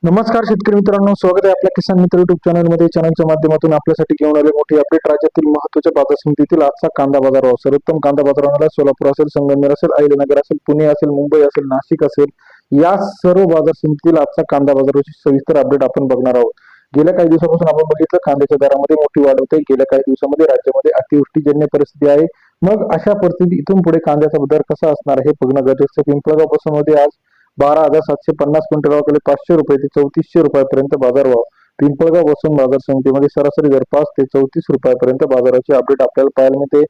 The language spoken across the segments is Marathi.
नमस्कार शेतकरी मित्रांनो, स्वागत आहे आपल्या किसान मित्र युट्यूब चॅनलमध्ये. चॅनलच्या माध्यमातून आपल्यासाठी घेऊन आले मोठी अपडेट. राज्यातील महत्त्वाच्या बाजार समितीतील आजचा कांदा बाजार भाव. सर्वोत्तम कांदा बाजाराला सोलापूर असेल, संगमनेर असेल, अहिल्यानगर असेल, पुणे असेल, मुंबई असेल, नाशिक असेल, या सर्व बाजार समितीतील आजचा कांदा बाजाराची सविस्तर अपडेट आपण बघणार आहोत. गेल्या काही दिवसापासून आपण बघितलं कांद्याच्या दरामध्ये मोठी वाढ होते. गेल्या काही दिवसामध्ये राज्यामध्ये अतिवृष्टीजन्य परिस्थिती आहे. मग अशा परिस्थितीत इथून पुढे कांद्याचा दर कसा असणार हे बघणं गरजेचं. पिंपळगाव पासून आज 12,750 क्विंटल 500 रुपये ते 3400 रुपयापर्यंत बाजारभाव. पिंपळगाव बसून बाजार समितीमध्ये सरासरी दर 5 ते 34 रुपयापर्यंत बाजाराची अपडेट आपल्याला पाहायला मिळते.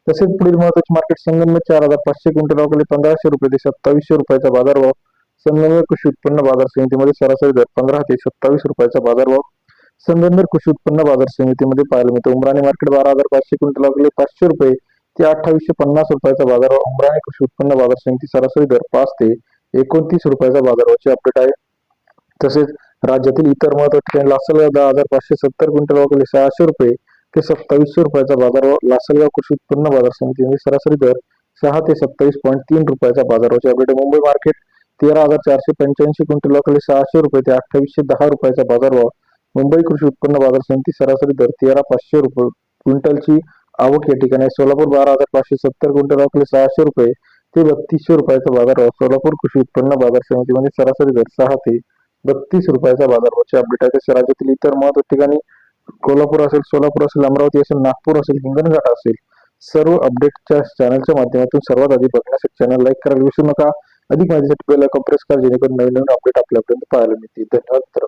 तसेच पुढील महत्वाचे मार्केट संगमनेर 4,500 क्विंटल 1500 रुपये ते 2700 रुपयाचा बाजारभाव. संगमनेर कृषी उत्पन्न बाजार समितीमध्ये सरासरी दर 15 ते 27 रुपयाचा बाजारभाव. संगमनेर कृषी उत्पन्न बाजार समितीमध्ये पाहायला मिळते. उमराणी मार्केट 12,500 क्विंटल 500 रुपये ते 2850 रुपयाचा बाजारभाव. उमराणी कृषी उत्पन्न बाजार समिती सरासरी दर 5 ते 29 रुपयाचा बाजारभावाची अपडेट आहे. तसेच राज्यातील इतर महत्वाचे लासलगाव 10,570 क्विंटल 600 रुपये ते 2700 रुपयाचा बाजारभाव. लासलगाव कृषी उत्पन्न बाजार समितीमध्ये सरासरी दर 6 ते 27.3 रुपयाचा बाजारभावाची अपडेट. मुंबई मार्केट 13,485 क्विंटल 600 रुपये ते 2810 रुपयाचा बाजारभाव. मुंबई कृषी उत्पन्न बाजार समिती सरासरी दर 13,500 रुपये क्विंटलची आवक या ठिकाणी. सोलापूर 12,570 क्विंटल 600 रुपये ते 3200 रुपयाचा बाजारभाव. सोलापूर कृषी उत्पन्न बाजार समितीमध्ये सरासरी दर 6 ते 32 रुपयाचा बाजारभावाची अपडेट आहे. तसे राज्यातील इतर महत्त्वाच्या ठिकाणी कोल्हापूर असेल, सोलापूर असेल, अमरावती असेल, नागपूर असेल, हिंगणघाट असेल, सर्व अपडेटच्या चॅनलच्या माध्यमातून सर्वात आधी बघण्यासाठी चॅनल लाईक करायला विसरू नका. अधिक माहितीसाठी बेल आयकॉन प्रेस करा जेणेकरून नवीन नवीन अपडेट आपल्यापर्यंत पाहायला मिळतील. धन्यवाद.